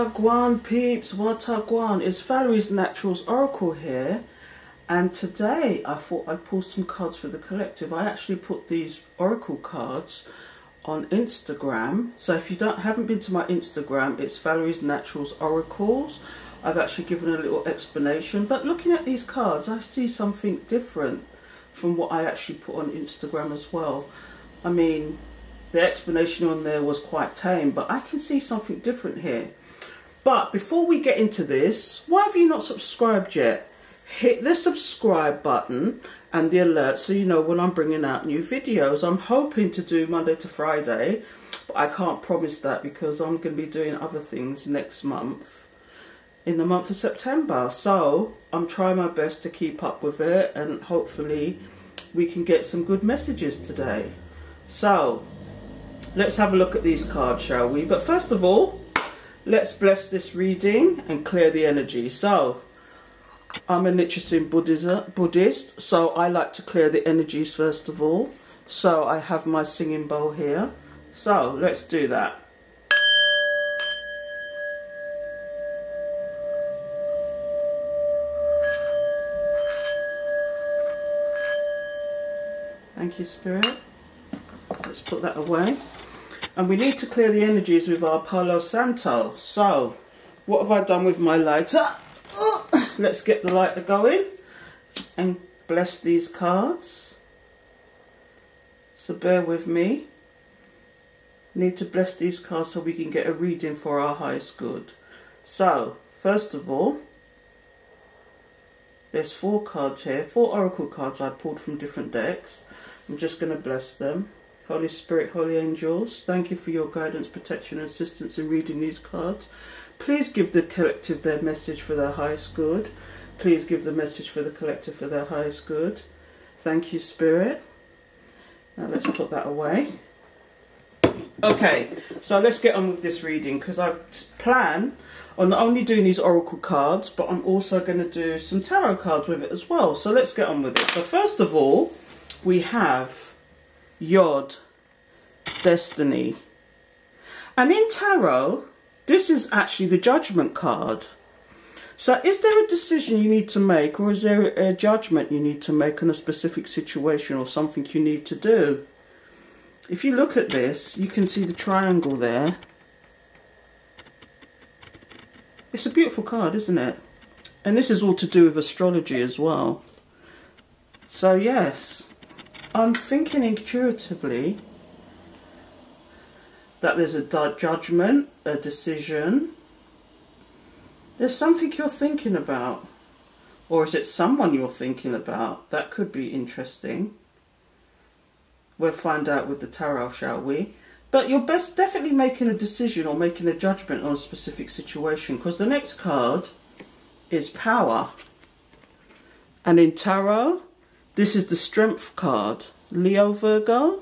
Watagwan peeps, Watagwan. It's Valerie's Naturals Oracle here, and today I thought I'd pull some cards for the collective. I actually put these Oracle cards on Instagram, so if you haven't been to my Instagram, it's Valerie's Naturals Oracles. I've actually given a little explanation, but looking at these cards I see something different from what I actually put on Instagram as well. I mean, the explanation on there was quite tame, but I can see something different here. But before we get into this, why have you not subscribed yet? Hit the subscribe button and the alert so you know when I'm bringing out new videos. I'm hoping to do Monday to Friday, but I can't promise that because I'm going to be doing other things next month, in the month of September. So I'm trying my best to keep up with it, and hopefully we can get some good messages today. So let's have a look at these cards, shall we? But first of all, let's bless this reading and clear the energy. So I'm a Nichiren Buddhist, so I like to clear the energies first of all. So I have my singing bowl here. So let's do that. Thank you, Spirit. Let's put that away. And we need to clear the energies with our Palo Santo. So what have I done with my lighter? Let's get the lighter going and bless these cards. So bear with me. Need to bless these cards so we can get a reading for our highest good. So first of all, there's 4 cards here, 4 oracle cards I pulled from different decks. I'm just going to bless them. Holy Spirit, Holy Angels, thank you for your guidance, protection and assistance in reading these cards. Please give the collective their message for their highest good. Please give the message for the collective for their highest good. Thank you, Spirit. Now let's put that away. Okay, so let's get on with this reading, because I plan on not only doing these oracle cards, but I'm also going to do some tarot cards with it as well. So let's get on with it. So first of all, we have Yod, Destiny. And in tarot, this is actually the Judgment card. So is there a decision you need to make, or is there a judgment you need to make on a specific situation or something you need to do? If you look at this, you can see the triangle there. It's a beautiful card, isn't it? And this is all to do with astrology as well. So yes, I'm thinking intuitively that there's a judgment, a decision. There's something you're thinking about. Or is it someone you're thinking about? That could be interesting. We'll find out with the tarot, shall we? But you're definitely making a decision or making a judgment on a specific situation, because the next card is Power. And in tarot, this is the Strength card. Leo, Virgo,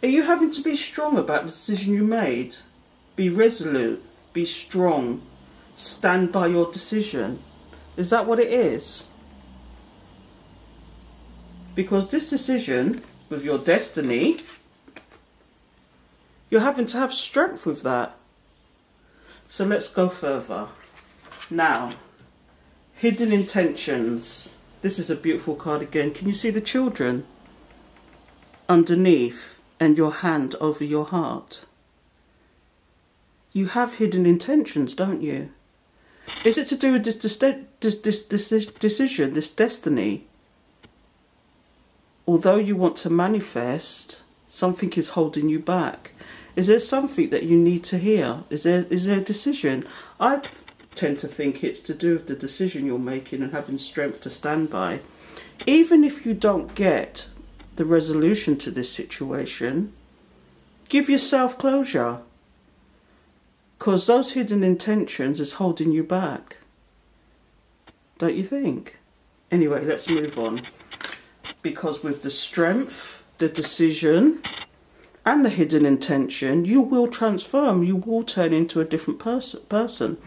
are you having to be strong about the decision you made? Be resolute, be strong, stand by your decision. Is that what it is? Because this decision with your destiny, you're having to have strength with that. So let's go further. Now, Hidden Intentions. This is a beautiful card again. Can you see the children underneath and your hand over your heart? You have hidden intentions, don't you? Is it to do with this decision, this destiny? Although you want to manifest, something is holding you back. Is there something that you need to hear? Is there a decision? I tend to think it's to do with the decision you're making and having strength to stand by. Even if you don't get the resolution to this situation, give yourself closure. Because those hidden intentions is holding you back. Don't you think? Anyway, let's move on. Because with the strength, the decision, and the hidden intention, you will transform. You will turn into a different person.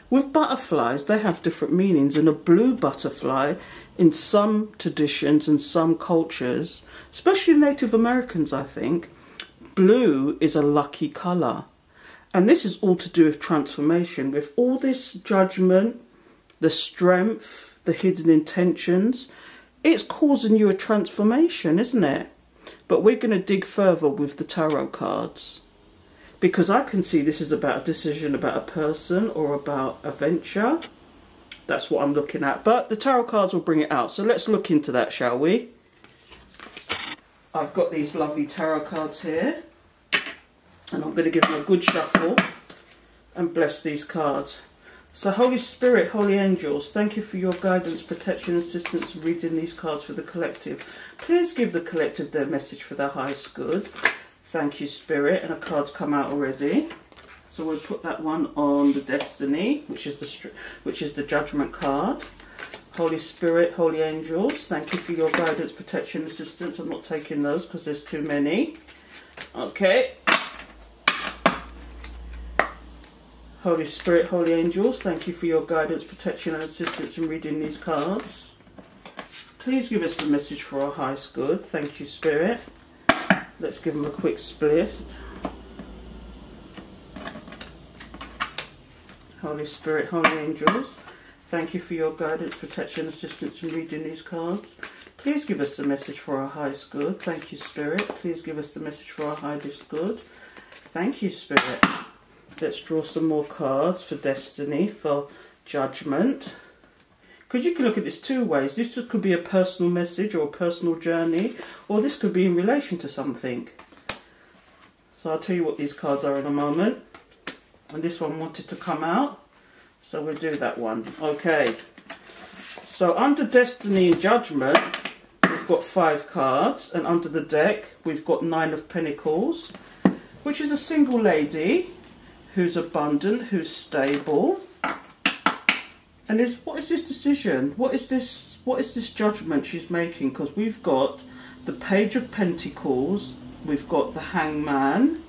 With butterflies, they have different meanings. And a blue butterfly, in some traditions and some cultures, especially Native Americans, I think, blue is a lucky colour. And this is all to do with transformation. With all this judgment, the strength, the hidden intentions, it's causing you a transformation, isn't it? But we're going to dig further with the tarot cards. Because I can see this is about a decision about a person or about a venture. That's what I'm looking at. But the tarot cards will bring it out. So let's look into that, shall we? I've got these lovely tarot cards here. And I'm going to give them a good shuffle and bless these cards. So Holy Spirit, Holy Angels, thank you for your guidance, protection, assistance, reading these cards for the collective. Please give the collective their message for their highest good. Thank you, Spirit. And the cards come out already. So we'll put that one on the Destiny, which is the Judgment card. Holy Spirit, Holy Angels, thank you for your guidance, protection, assistance. I'm not taking those because there's too many. Okay. Holy Spirit, Holy Angels, thank you for your guidance, protection and assistance in reading these cards. Please give us the message for our highest good. Thank you, Spirit. Let's give them a quick split. Holy Spirit, Holy Angels, thank you for your guidance, protection, assistance in reading these cards. Please give us the message for our highest good. Thank you, Spirit. Please give us the message for our highest good. Thank you, Spirit. Let's draw some more cards for Destiny, for Judgment. Because you can look at this two ways. This could be a personal message or a personal journey, or this could be in relation to something. So I'll tell you what these cards are in a moment. And this one wanted to come out, so we'll do that one. Okay. So under Destiny and Judgment, we've got 5 cards, and under the deck, we've got 9 of Pentacles, which is a single lady who's abundant, who's stable. And what is this decision? What is this judgment she's making? Because we've got the Page of Pentacles, we've got the Hangman,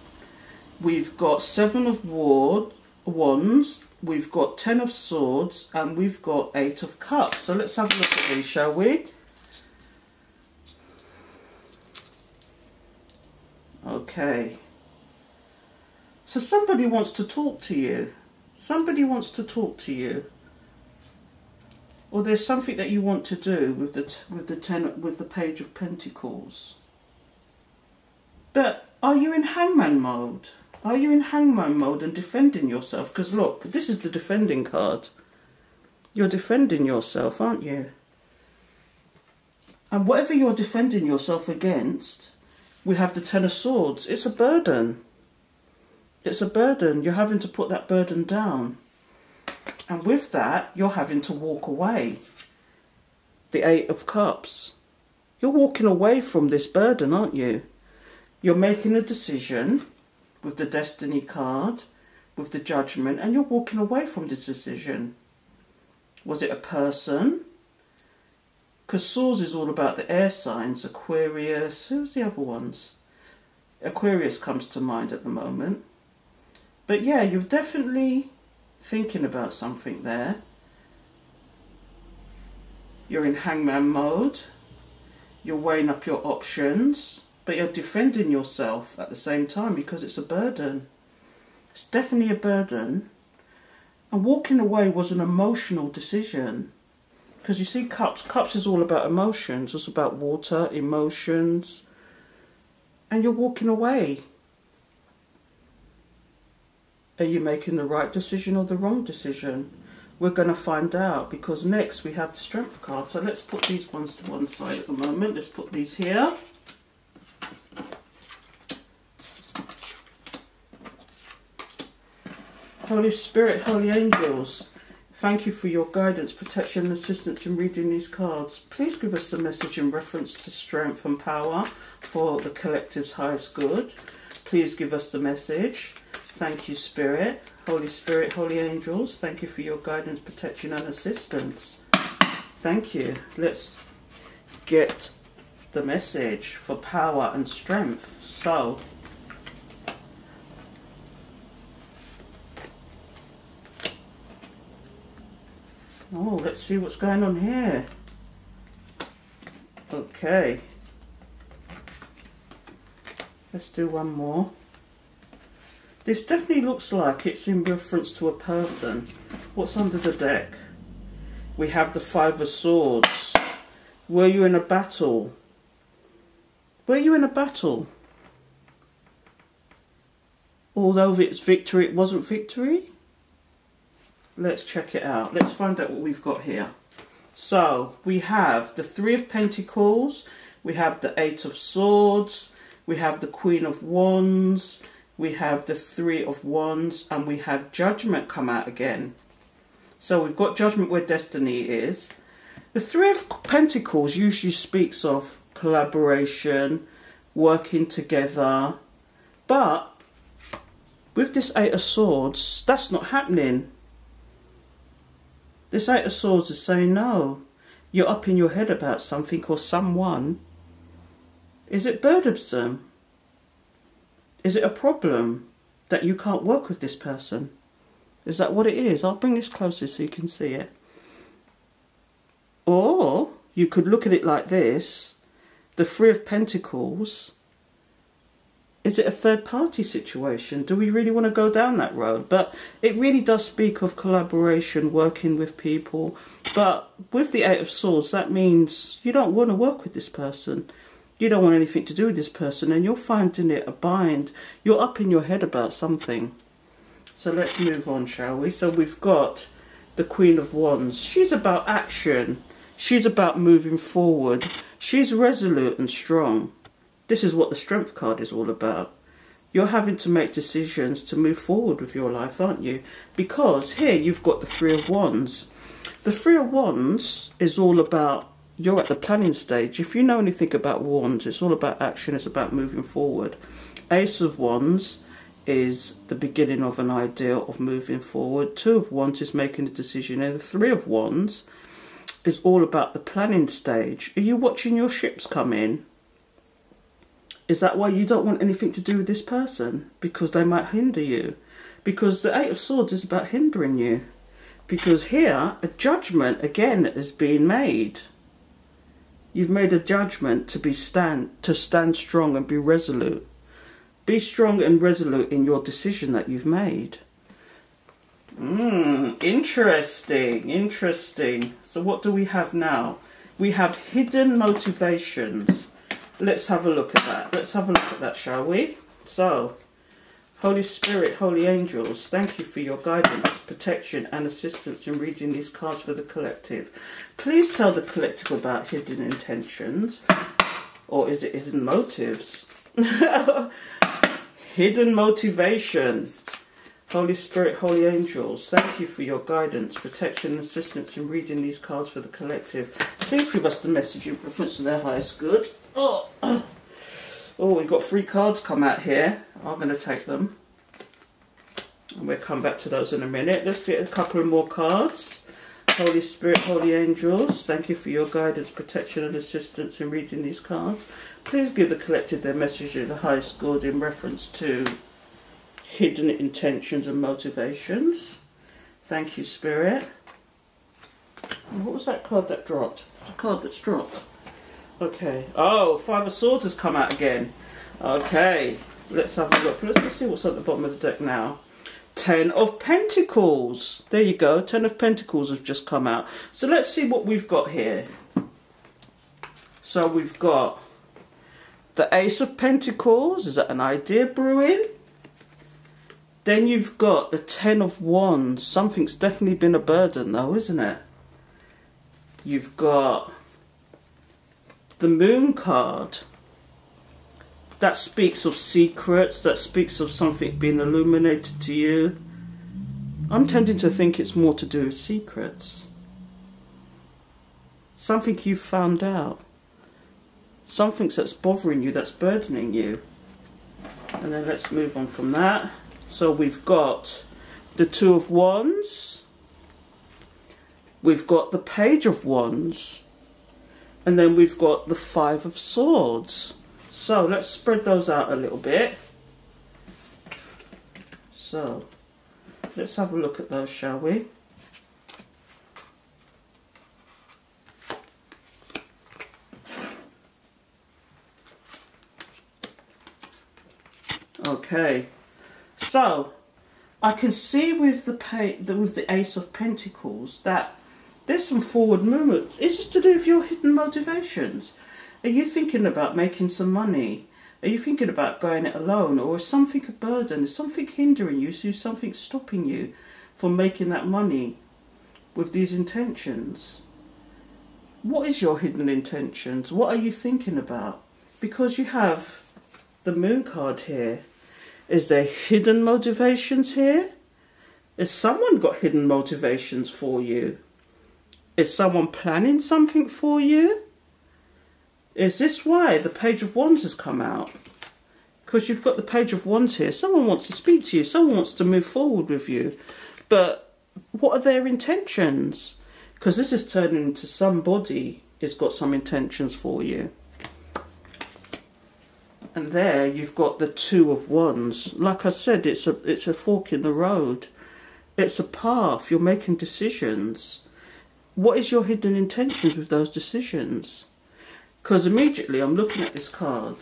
we've got 7 of Wands, we've got 10 of Swords, and we've got 8 of Cups. So let's have a look at these, shall we? Okay. So somebody wants to talk to you. Somebody wants to talk to you. Or there's something that you want to do with the Page of Pentacles. But are you in Hangman mode? Are you in Hangman mode and defending yourself? Because look, this is the defending card. You're defending yourself, aren't you? And whatever you're defending yourself against, we have the 10 of Swords. It's a burden. It's a burden. You're having to put that burden down. And with that, you're having to walk away. The 8 of Cups. You're walking away from this burden, aren't you? You're making a decision with the Destiny card, with the Judgment, and you're walking away from this decision. Was it a person? Because Swords is all about the air signs. Aquarius. Who's the other ones? Aquarius comes to mind at the moment. But yeah, you're definitely thinking about something there. You're in Hangman mode. You're weighing up your options. But you're defending yourself at the same time because it's a burden. It's definitely a burden. And walking away was an emotional decision. Because you see, Cups is all about emotions. It's about water, emotions. And you're walking away. Are you making the right decision or the wrong decision? We're going to find out, because next we have the Strength card. So let's put these ones to one side at the moment. Let's put these here. Holy Spirit, Holy Angels, thank you for your guidance, protection and assistance in reading these cards. Please give us the message in reference to strength and power for the collective's highest good. Please give us the message. Thank you, Spirit, Holy Angels. Thank you for your guidance, protection and assistance. Thank you. Let's get the message for power and strength. So, oh, let's see what's going on here. Okay. Let's do one more. This definitely looks like it's in reference to a person. What's under the deck? We have the Five of Swords. Were you in a battle? Were you in a battle? Although it's victory, it wasn't victory? Let's check it out. Let's find out what we've got here. So, we have the Three of Pentacles, we have the Eight of Swords, we have the Queen of Wands, we have the Three of Wands, and we have Judgment come out again. So we've got Judgment where destiny is. The Three of Pentacles usually speaks of collaboration, working together, but with this Eight of Swords, that's not happening. This Eight of Swords is saying, no, you're up in your head about something or someone. Is it burdensome? Is it a problem that you can't work with this person? Is that what it is? I'll bring this closer so you can see it. Or you could look at it like this. The Three of Pentacles. Is it a third party situation? Do we really want to go down that road? But it really does speak of collaboration, working with people. But with the Eight of Swords, that means you don't want to work with this person. You don't want anything to do with this person, and you're finding it a bind. You're up in your head about something. So let's move on, shall we? So we've got the Queen of Wands. She's about action. She's about moving forward. She's resolute and strong. This is what the Strength card is all about. You're having to make decisions to move forward with your life, aren't you? Because here you've got the Three of Wands. The Three of Wands is all about, you're at the planning stage. If you know anything about Wands, it's all about action. It's about moving forward. Ace of Wands is the beginning of an idea of moving forward. Two of Wands is making a decision. And the Three of Wands is all about the planning stage. Are you watching your ships come in? Is that why you don't want anything to do with this person? Because they might hinder you. Because the Eight of Swords is about hindering you. Because here, a judgment again is being made. You've made a judgment to stand strong and be resolute. Be strong and resolute in your decision that you've made. Interesting, interesting. So what do we have now? We have hidden motivations. Let's have a look at that. Let's have a look at that, shall we? So, Holy Spirit, Holy Angels, thank you for your guidance, protection and assistance in reading these cards for the collective. Please tell the collective about hidden intentions. Or is it hidden motives? Hidden motivation. Holy Spirit, Holy Angels, thank you for your guidance, protection and assistance in reading these cards for the collective. Please give us the message in preference to their highest good. Oh, we've got 3 cards come out here. I'm going to take them. And we'll come back to those in a minute. Let's get a couple of more cards. Holy Spirit, Holy Angels, thank you for your guidance, protection and assistance in reading these cards. Please give the collective their message in the highest good in reference to hidden intentions and motivations. Thank you, Spirit. And what was that card that dropped? It's a card that's dropped. Okay. Oh, Five of Swords has come out again. Okay. Let's have a look. Let's see what's at the bottom of the deck now. 10 of Pentacles. There you go. 10 of Pentacles have just come out. So let's see what we've got here. So we've got the Ace of Pentacles. Is that an idea brewing? Then you've got the 10 of Wands. Something's definitely been a burden though, isn't it? You've got the Moon card. That speaks of secrets. That speaks of something being illuminated to you. I'm tending to think it's more to do with secrets. Something you've found out. Something that's bothering you, that's burdening you. And then let's move on from that. So we've got the Two of Wands. We've got the Page of Wands. And then we've got the Five of Swords. So let's spread those out a little bit. So let's have a look at those, shall we? Okay. So I can see with the Ace of Pentacles that there's some forward movement. Is this to do with your hidden motivations? Are you thinking about making some money? Are you thinking about going it alone? Or is something a burden? Is something hindering you? Is something stopping you from making that money with these intentions? What is your hidden intentions? What are you thinking about? Because you have the Moon card here. Is there hidden motivations here? Has someone got hidden motivations for you? Is someone planning something for you? Is this why the Page of Wands has come out? Because you've got the Page of Wands here. Someone wants to speak to you. Someone wants to move forward with you. But what are their intentions? Because this is turning into somebody has got some intentions for you. And there you've got the Two of Wands. Like I said, it's a fork in the road. It's a path. You're making decisions. What is your hidden intentions with those decisions? Because immediately I'm looking at this card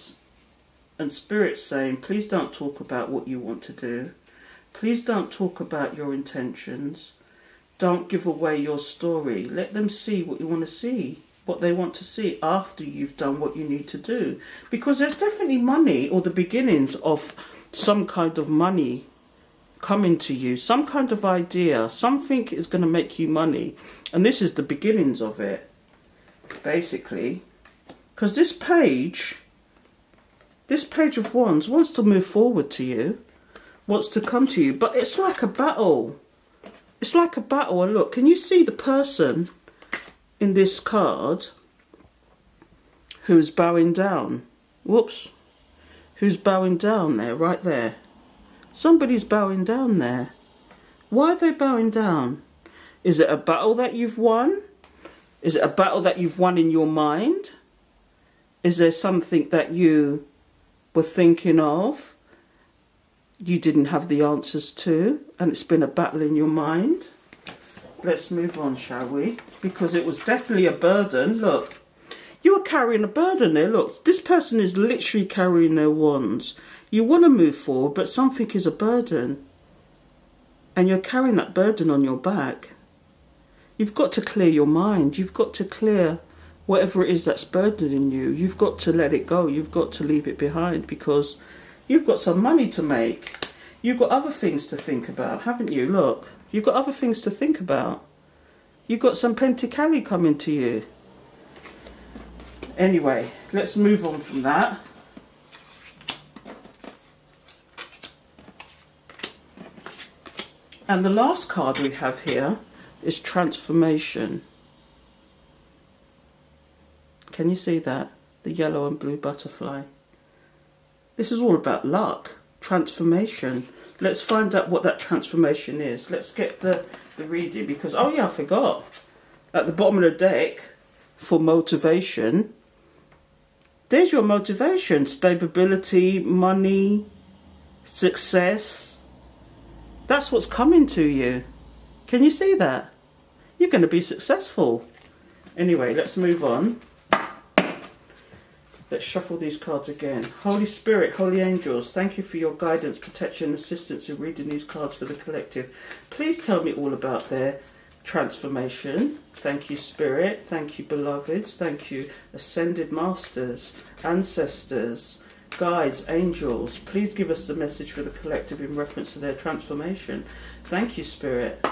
and Spirit's saying, please don't talk about what you want to do. Please don't talk about your intentions. Don't give away your story. Let them see what you want to see, what they want to see after you've done what you need to do. Because there's definitely money, or the beginnings of some kind of money coming to you, some kind of idea, something is going to make you money. And this is the beginnings of it, basically. Because this Page of Wands wants to move forward to you, wants to come to you, but it's like a battle. It's like a battle. And look, can you see the person in this card who's bowing down? Whoops. Who's bowing down there, right there? Somebody's bowing down there. Why are they bowing down? Is it a battle that you've won? Is it a battle that you've won in your mind? Is there something that you were thinking of, you didn't have the answers to, and it's been a battle in your mind? Let's move on, shall we? Because it was definitely a burden. Look, you are carrying a burden there. Look, this person is literally carrying their wands. You want to move forward, but something is a burden. And you're carrying that burden on your back. You've got to clear your mind. You've got to clear whatever it is that's burdening you. You've got to let it go. You've got to leave it behind, because you've got some money to make. You've got other things to think about, haven't you? Look, you've got other things to think about. You've got some Pentacali coming to you. Anyway, let's move on from that. And the last card we have here is Transformation. Can you see that? The yellow and blue butterfly. This is all about luck, transformation. Let's find out what that transformation is. Let's get the reading, because, oh yeah, I forgot. At the bottom of the deck, for motivation, there's your motivation. Stability, money, success. That's what's coming to you. Can you see that? You're going to be successful. Anyway, let's move on. Let's shuffle these cards again. Holy Spirit, Holy Angels, thank you for your guidance, protection, and assistance in reading these cards for the collective. Please tell me all about their transformation. Thank you, Spirit. Thank you, beloveds. Thank you, Ascended Masters, Ancestors, Guides, Angels. Please give us the message for the collective in reference to their transformation. Thank you, Spirit.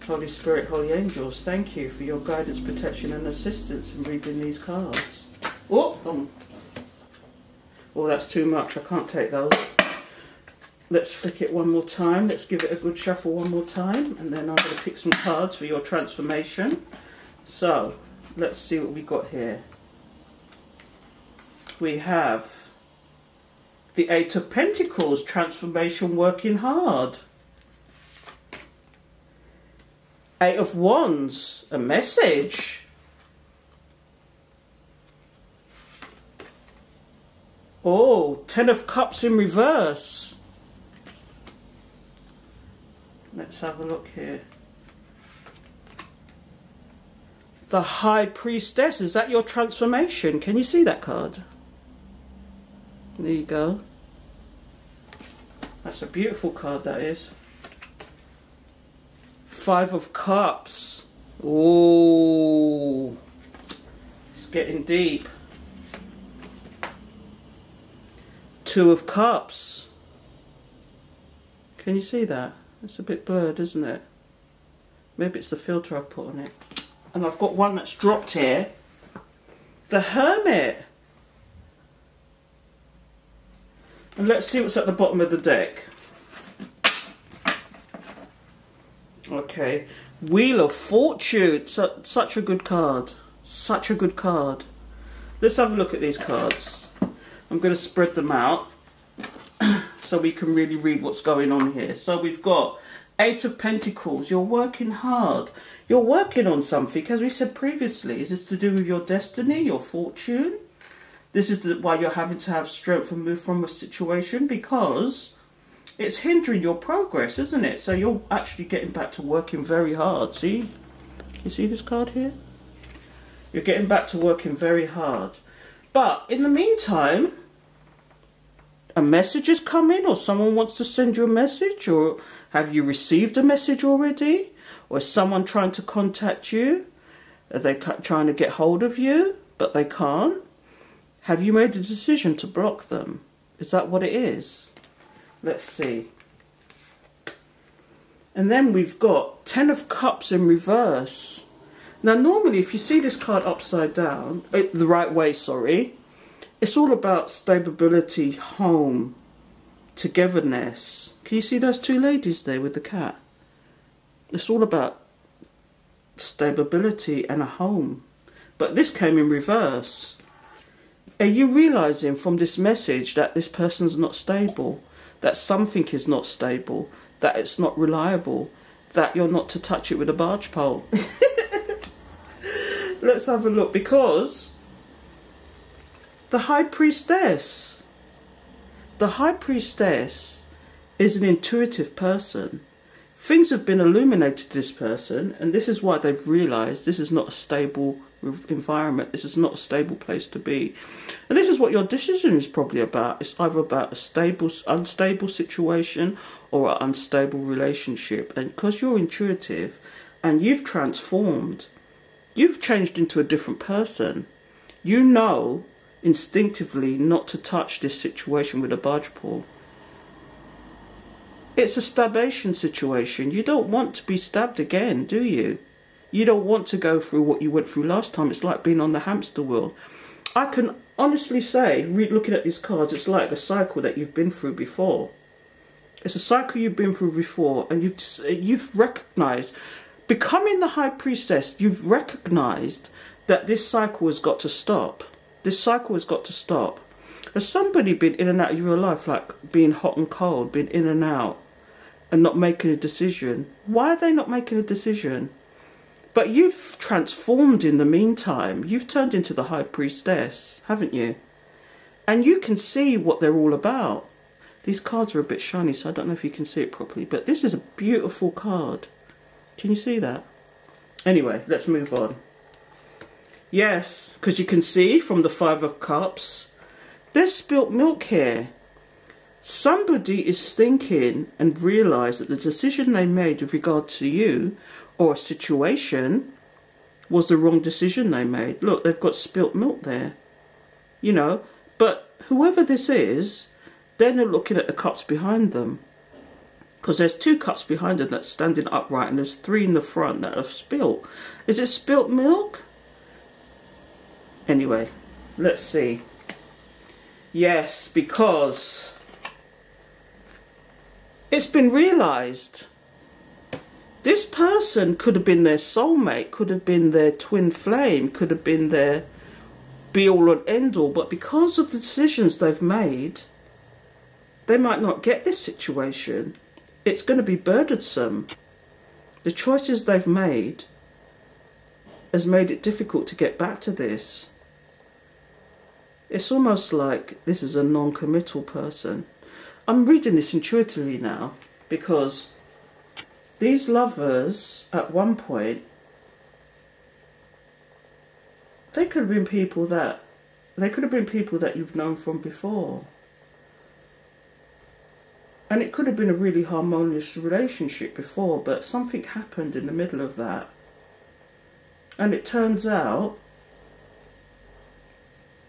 Holy Spirit, Holy Angels, thank you for your guidance, protection, and assistance in reading these cards. Oh, that's too much. I can't take those. Let's flick it one more time. Let's give it a good shuffle one more time. And then I'm going to pick some cards for your transformation. So, let's see what we got here. We have the Eight of Pentacles, transformation, working hard. Eight of Wands, a message. Oh, Ten of Cups in reverse. Let's have a look here. The High Priestess, is that your transformation? Can you see that card? There you go. That's a beautiful card, that is. Five of Cups. Oh, it's getting deep. Two of Cups. Can you see that? It's a bit blurred, isn't it? Maybe it's the filter I've put on it. And I've got one that's dropped here. The Hermit. And let's see what's at the bottom of the deck. Okay. Wheel of Fortune. Such a good card. Such a good card. Let's have a look at these cards. I'm going to spread them out so we can really read what's going on here. So we've got Eight of Pentacles. You're working hard. You're working on something, as we said previously. Is this to do with your destiny, your fortune? This is why you're having to have strength and move from a situation, because it's hindering your progress, isn't it? So you're actually getting back to working very hard. See? You see this card here? You're getting back to working very hard. But in the meantime, a message is coming, or someone wants to send you a message, or have you received a message already? Or is someone trying to contact you? Are they trying to get hold of you, but they can't? Have you made a decision to block them? Is that what it is? Let's see. And then we've got Ten of Cups in reverse. Now normally if you see this card upside down, the right way, sorry, it's all about stability, home, togetherness. Can you see those two ladies there with the cat? It's all about stability and a home. But this came in reverse. Are you realising from this message that this person's not stable? That something is not stable? That it's not reliable? That you're not to touch it with a barge pole? Let's have a look, because the High Priestess. The High Priestess is an intuitive person. Things have been illuminated to this person, and this is why they've realised this is not a stable environment. This is not a stable place to be. And this is what your decision is probably about. It's either about a stable, unstable situation or an unstable relationship. And because you're intuitive and you've transformed, you've changed into a different person. You know instinctively not to touch this situation with a barge pole. It's a stabbation situation. You don't want to be stabbed again, do you? You don't want to go through what you went through last time. It's like being on the hamster wheel. I can honestly say, looking at these cards, it's like a cycle that you've been through before. It's a cycle you've been through before, and you've recognised, becoming the High Priestess, you've recognised that this cycle has got to stop. This cycle has got to stop. Has somebody been in and out of your life, like being hot and cold, been in and out, and not making a decision? Why are they not making a decision? But you've transformed in the meantime. You've turned into the High Priestess, haven't you? And you can see what they're all about. These cards are a bit shiny, so I don't know if you can see it properly, but this is a beautiful card. Can you see that? Anyway, let's move on. Yes, because you can see from the Five of Cups, there's spilt milk here. Somebody is thinking and realised that the decision they made with regard to you or a situation was the wrong decision they made. Look, they've got spilt milk there. You know, but whoever this is, then they're looking at the cups behind them. Because there's two cups behind them that's standing upright, and there's three in the front that have spilt. Is it spilt milk? Anyway, let's see. Yes, because it's been realised. This person could have been their soulmate, could have been their twin flame, could have been their be-all and end-all, but because of the decisions they've made, they might not get this situation. It's going to be burdensome. The choices they've made has made it difficult to get back to this. It's almost like this is a non-committal person. I'm reading this intuitively now, because these lovers, at one point, they could have been people that you've known from before. And it could have been a really harmonious relationship before, but something happened in the middle of that. And it turns out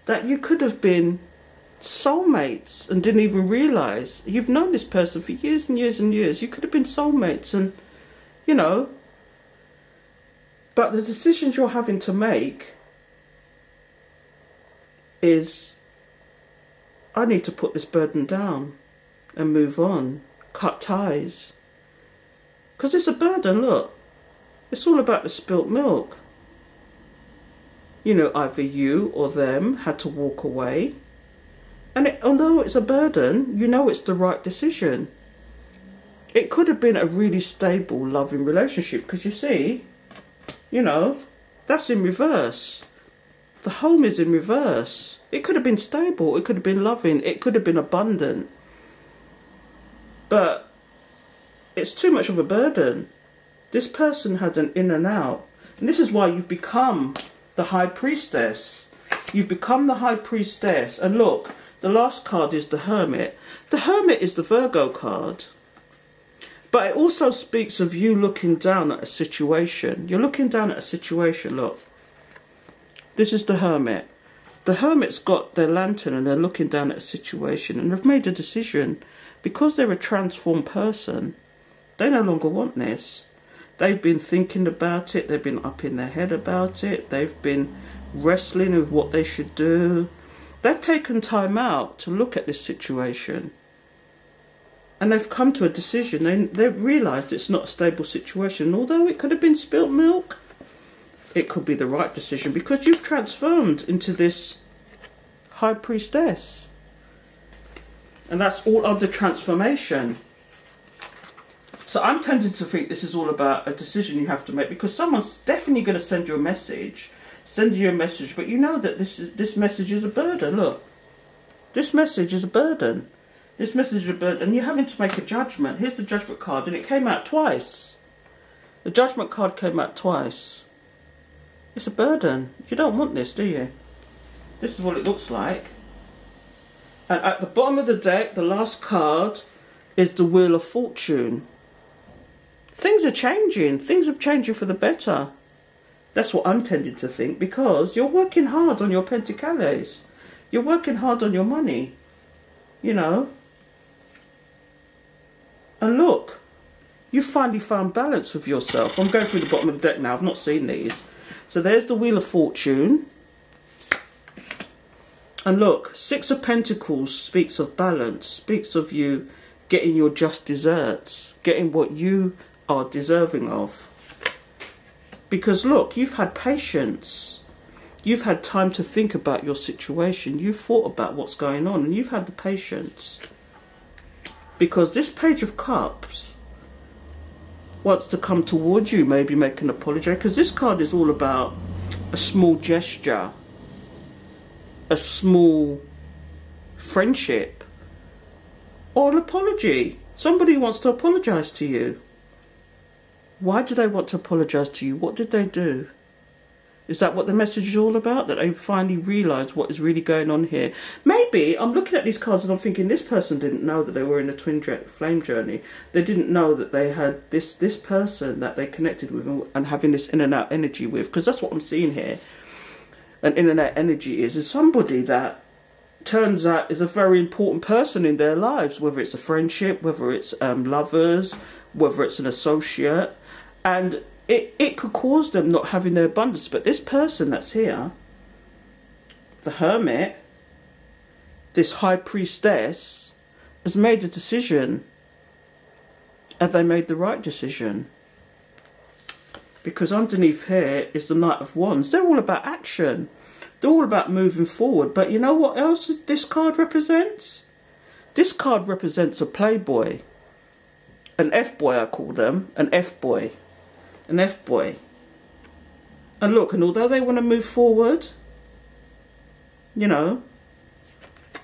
that you could have been soulmates and didn't even realise. You've known this person for years and years and years. You could have been soulmates, and, you know, but the decisions you're having to make is, I need to put this burden down and move on, cut ties. Because it's a burden, look. It's all about the spilt milk. You know, either you or them had to walk away. And although it's a burden, you know it's the right decision. It could have been a really stable, loving relationship. Because you see, you know, that's in reverse. The home is in reverse. It could have been stable. It could have been loving. It could have been abundant. But it's too much of a burden. This person had an in and out. And this is why you've become the high priestess. You've become the high priestess. And look, the last card is the hermit. The hermit is the Virgo card. But it also speaks of you looking down at a situation. You're looking down at a situation, look. This is the hermit. The hermit's got their lantern and they're looking down at a situation and they've made a decision. Because they're a transformed person, they no longer want this. They've been thinking about it. They've been up in their head about it. They've been wrestling with what they should do. They've taken time out to look at this situation. And they've come to a decision. They've realised it's not a stable situation. Although it could have been spilt milk, it could be the right decision because you've transformed into this high priestess. And that's all under transformation. So I'm tempted to think this is all about a decision you have to make because someone's definitely going to send you a message. But you know that this message is a burden. Look, this message is a burden. This message is a burden. And you're having to make a judgment. Here's the judgment card. And it came out twice. The judgment card came out twice. It's a burden. You don't want this, do you? This is what it looks like. And at the bottom of the deck, the last card is the Wheel of Fortune. Things are changing. Things are changing for the better. That's what I'm tending to think because you're working hard on your Pentacles. You're working hard on your money. You know. And look, you finally found balance with yourself. I'm going through the bottom of the deck now. I've not seen these. So there's the Wheel of Fortune. And look, Six of Pentacles speaks of balance, speaks of you getting your just desserts, getting what you are deserving of. Because look, you've had patience. You've had time to think about your situation. You've thought about what's going on and you've had the patience. Because this Page of Cups wants to come towards you, maybe make an apology. Because this card is all about a small gesture, a small friendship, or an apology. Somebody wants to apologise to you. Why do they want to apologise to you? What did they do? Is that what the message is all about? That they finally realised what is really going on here? Maybe I'm looking at these cards and I'm thinking this person didn't know that they were in a twin flame journey. They didn't know that they had this person that they connected with and having this in and out energy with. Because that's what I'm seeing here. An in and out energy is somebody that turns out is a very important person in their lives. Whether it's a friendship, whether it's lovers, whether it's an associate. And it could cause them not having their abundance. But this person that's here, the Hermit, this High Priestess, has made a decision. Have they made the right decision? Because underneath here is the Knight of Wands. They're all about action. They're all about moving forward. But you know what else this card represents? This card represents a playboy. An F-boy, I call them. An F-boy. An F-boy. And look, and although they want to move forward, you know,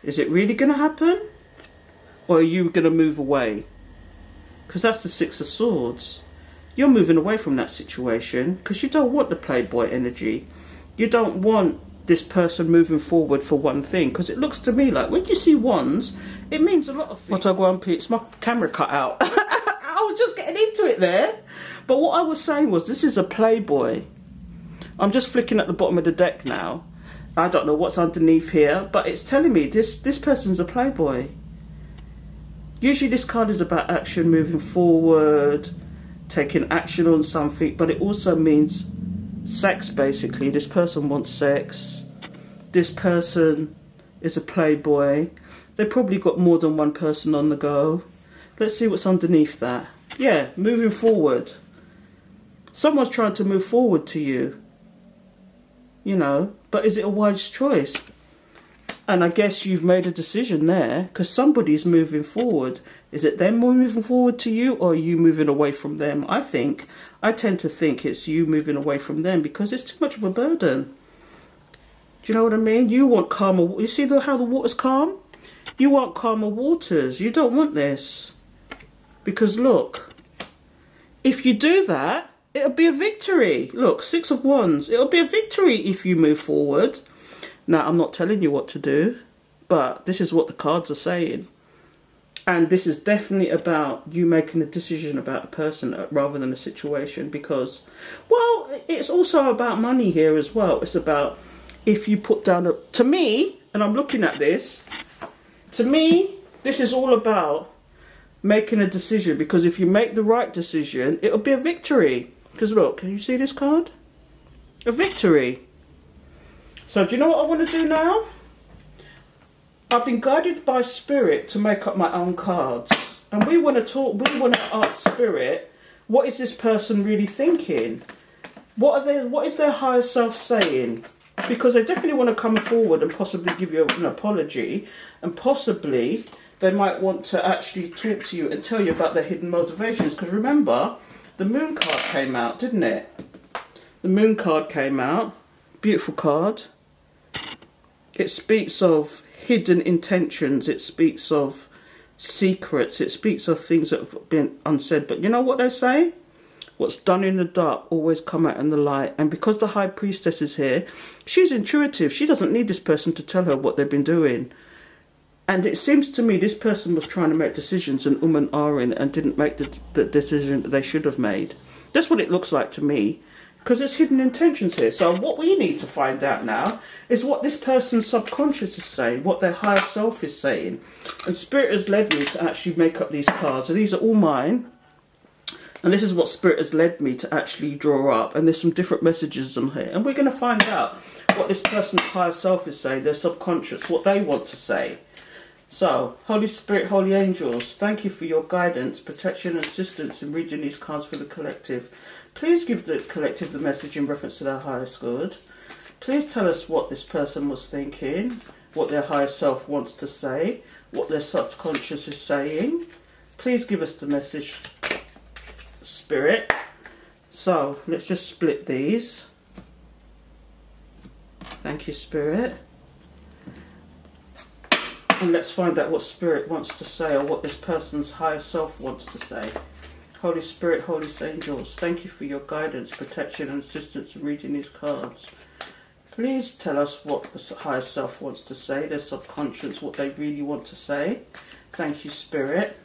is it really going to happen? Or are you going to move away? Because that's the Six of Swords. You're moving away from that situation because you don't want the playboy energy. You don't want this person moving forward for one thing, because it looks to me like when you see wands, it means a lot of things. What I go on, Pete, it's my camera cut out. I was just getting into it there. But what I was saying was, this is a playboy. I'm just flicking at the bottom of the deck now. I don't know what's underneath here, but it's telling me this person's a playboy. Usually this card is about action, moving forward, taking action on something, but it also means sex, basically. This person wants sex. This person is a playboy. They probably got more than one person on the go. Let's see what's underneath that. Yeah, moving forward. Someone's trying to move forward to you. You know, but is it a wise choice? And I guess you've made a decision there, because somebody's moving forward. Is it them moving forward to you, or are you moving away from them? I tend to think it's you moving away from them, because it's too much of a burden. Do you know what I mean? You want calmer, you see how the water's calm? You want calmer waters. You don't want this. Because look, if you do that, it'll be a victory. Look, 6 of Wands. It'll be a victory if you move forward. Now, I'm not telling you what to do, but this is what the cards are saying. And this is definitely about you making a decision about a person rather than a situation, because, well, it's also about money here as well. It's about if you put down to me, and I'm looking at this, to me, this is all about making a decision, because if you make the right decision, it'll be a victory. Because look, can you see this card? A victory. So do you know what I want to do now? I've been guided by Spirit to make up my own cards. And we want to ask Spirit, what is this person really thinking? What is their higher self saying? Because they definitely want to come forward and possibly give you an apology. And possibly they might want to actually talk to you and tell you about their hidden motivations. Because remember, the Moon card came out, didn't it? The Moon card came out. Beautiful card. It speaks of hidden intentions. It speaks of secrets. It speaks of things that have been unsaid. But you know what they say? What's done in the dark always come out in the light. And because the High Priestess is here, she's intuitive. She doesn't need this person to tell her what they've been doing. And it seems to me this person was trying to make decisions and and ahhing and didn't make the decision that they should have made. That's what it looks like to me. Because there's hidden intentions here. So what we need to find out now is what this person's subconscious is saying, what their higher self is saying. And Spirit has led me to actually make up these cards. So these are all mine. And this is what Spirit has led me to actually draw up. And there's some different messages on here. And we're going to find out what this person's higher self is saying, their subconscious, what they want to say. So, Holy Spirit, Holy Angels, thank you for your guidance, protection and assistance in reading these cards for the collective. Please give the collective the message in reference to their highest good. Please tell us what this person was thinking, what their higher self wants to say, what their subconscious is saying. Please give us the message, Spirit. So, let's just split these. Thank you, Spirit. And let's find out what Spirit wants to say, or what this person's higher self wants to say. Holy Spirit, Holy Angels, thank you for your guidance, protection and assistance in reading these cards. Please tell us what the higher self wants to say, their subconscious, what they really want to say. Thank you, Spirit.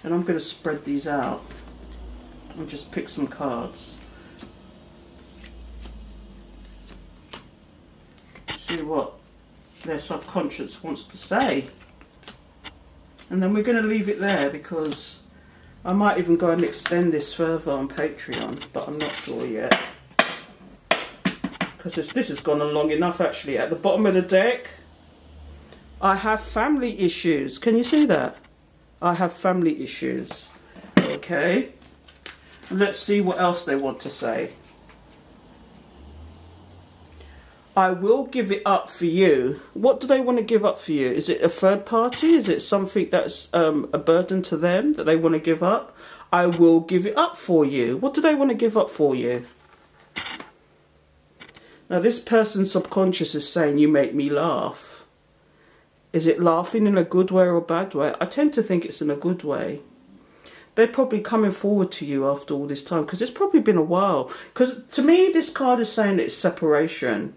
And I'm going to spread these out and just pick some cards. See what their subconscious wants to say. And then we're going to leave it there, because I might even go and extend this further on Patreon, but I'm not sure yet. Because this has gone on long enough, actually. At the bottom of the deck, I have family issues. Can you see that? I have family issues. Okay. Let's see what else they want to say. I will give it up for you. What do they want to give up for you? Is it a third party? Is it something that's a burden to them that they want to give up? I will give it up for you. What do they want to give up for you? Now, this person's subconscious is saying, you make me laugh. Is it laughing in a good way or a bad way? I tend to think it's in a good way. They're probably coming forward to you after all this time, because it's probably been a while. Because to me, this card is saying it's separation.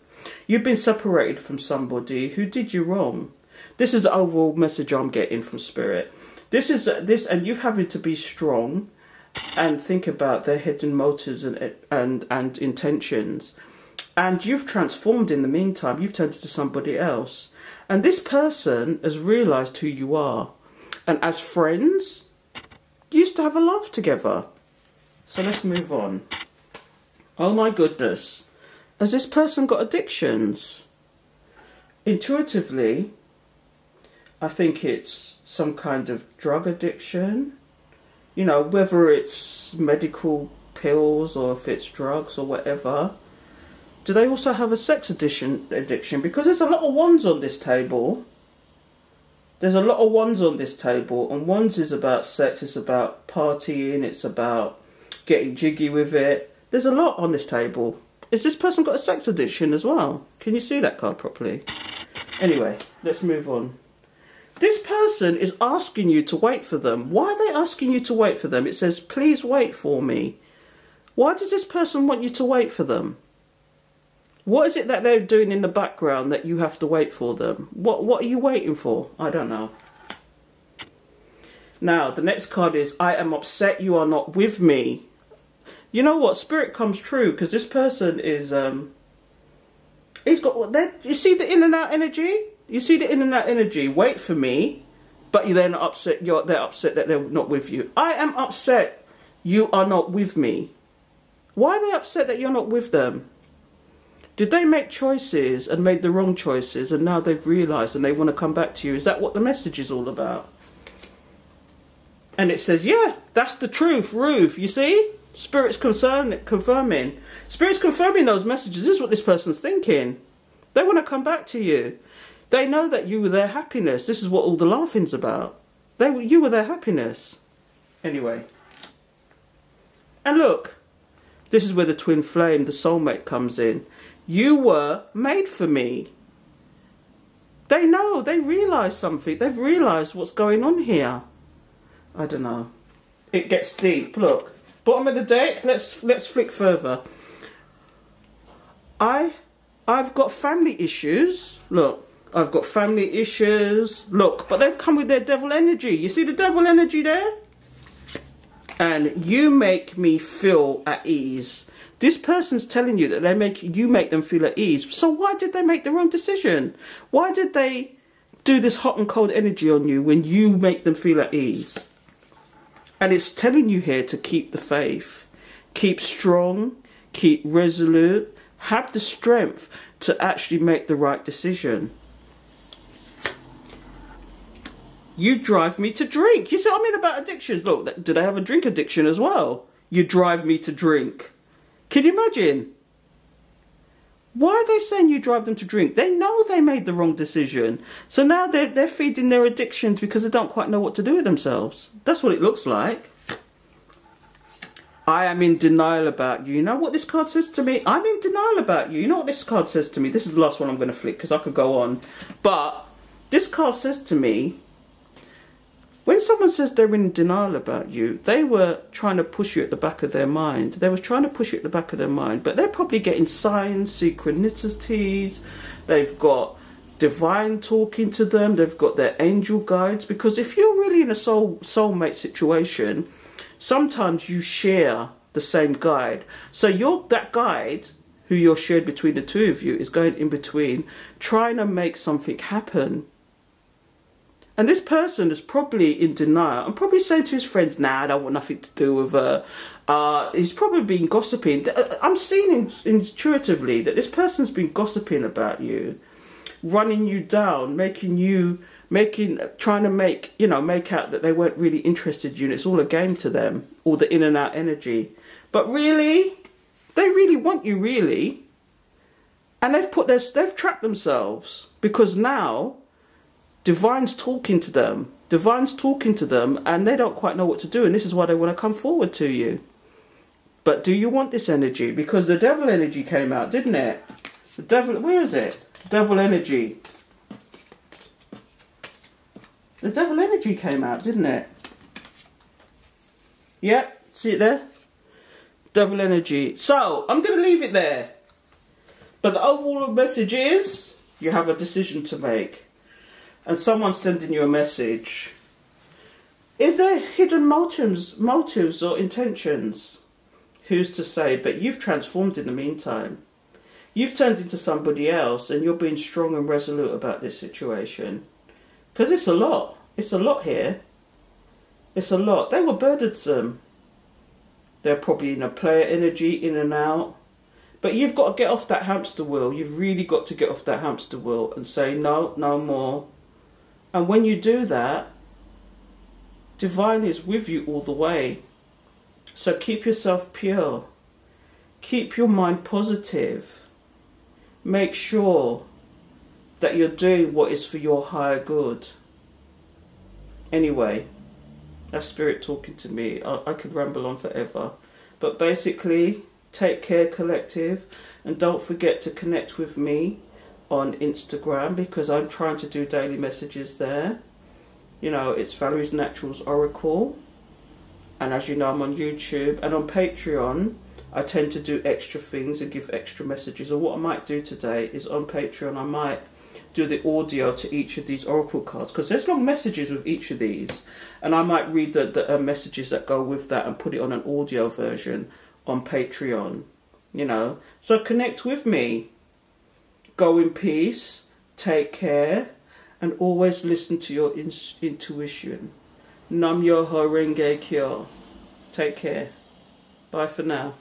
You've been separated from somebody who did you wrong. This is the overall message I'm getting from Spirit. And you've having to be strong and think about their hidden motives and intentions. And you've transformed in the meantime. You've turned into somebody else. And this person has realised who you are. And as friends, you used to have a laugh together. So let's move on. Oh my goodness. Has this person got addictions? Intuitively, I think it's some kind of drug addiction. You know, whether it's medical pills or if it's drugs or whatever. Do they also have a sex addiction? Because there's a lot of wands on this table. There's a lot of wands on this table. And wands is about sex. It's about partying. It's about getting jiggy with it. There's a lot on this table. Has this person got a sex addiction as well? Can you see that card properly? Anyway, let's move on. This person is asking you to wait for them. Why are they asking you to wait for them? It says, please wait for me. Why does this person want you to wait for them? What is it that they're doing in the background that you have to wait for them? What are you waiting for? I don't know. Now, the next card is, I am upset you are not with me. You know what? Spirit comes true because this person is, he's got, you see the in and out energy? You see the in and out energy. Wait for me, but they're not upset. They're upset that they're not with you. I am upset you are not with me. Why are they upset that you're not with them? Did they make choices and made the wrong choices and now they've realised and they want to come back to you? Is that what the message is all about? And it says, yeah, that's the truth, Ruth. You see? Spirit's confirming. Spirit's confirming those messages. This is what this person's thinking. They want to come back to you. They know that you were their happiness. This is what all the laughing's about. You were their happiness. Anyway. And look. This is where the twin flame, the soulmate, comes in. You were made for me. They know. They realise something. They've realised what's going on here. I don't know. It gets deep. Look. Bottom of the deck. Let's flick further. I've got family issues. Look. I've got family issues. Look. But they come with their devil energy. You see the devil energy there? And you make me feel at ease. This person's telling you that you make them feel at ease. So why did they make the wrong decision? Why did they do this hot and cold energy on you when you make them feel at ease? And it's telling you here to keep the faith. Keep strong. Keep resolute. Have the strength to actually make the right decision. You drive me to drink. You see what I mean about addictions? Look, do they have a drink addiction as well? You drive me to drink. Can you imagine? Why are they saying you drive them to drink? They know they made the wrong decision. So now they're feeding their addictions because they don't quite know what to do with themselves. That's what it looks like. I am in denial about you. You know what this card says to me? I'm in denial about you. You know what this card says to me? This is the last one I'm going to flick because I could go on. But this card says to me, when someone says they're in denial about you, they were trying to push you at the back of their mind. They were trying to push you at the back of their mind. But they're probably getting signs, synchronicities. They've got divine talking to them. They've got their angel guides. Because if you're really in a soulmate situation, sometimes you share the same guide. So that guide, who you're shared between the two of you, is going in between, trying to make something happen. And this person is probably in denial and probably saying to his friends, nah, I don't want nothing to do with her. He's probably been gossiping. I'm seeing intuitively that this person's been gossiping about you, running you down, trying to make out that they weren't really interested in you. And it's all a game to them, all the in and out energy. But really, they really want you, really. And they've trapped themselves because now Divine's talking to them. Divine's talking to them and they don't quite know what to do. And this is why they want to come forward to you. But do you want this energy? Because the devil energy came out, didn't it? The devil, where is it? Devil energy. The devil energy came out, didn't it? Yep, see it there? Devil energy. So, I'm going to leave it there. But the overall message is you have a decision to make. And someone's sending you a message. Is there hidden motives or intentions? Who's to say? But you've transformed in the meantime. You've turned into somebody else and you're being strong and resolute about this situation. Because it's a lot. It's a lot here. It's a lot. They were burdensome. They're probably in a player energy, in and out. But you've got to get off that hamster wheel. You've really got to get off that hamster wheel and say, no, no more. And when you do that, Divine is with you all the way. So keep yourself pure. Keep your mind positive. Make sure that you're doing what is for your higher good. Anyway, that's Spirit talking to me. I could ramble on forever. But basically, take care, collective. And don't forget to connect with me on Instagram, because I'm trying to do daily messages there. You know, it's Valerie's Naturals Oracle. And as you know, I'm on YouTube. And on Patreon, I tend to do extra things and give extra messages. And what I might do today is on Patreon, I might do the audio to each of these oracle cards, because there's long messages with each of these, and I might read the messages that go with that and put it on an audio version on Patreon, you know. So connect with me. Go in peace, take care, and always listen to your intuition. Nam Myoho Renge Kyo. Take care. Bye for now.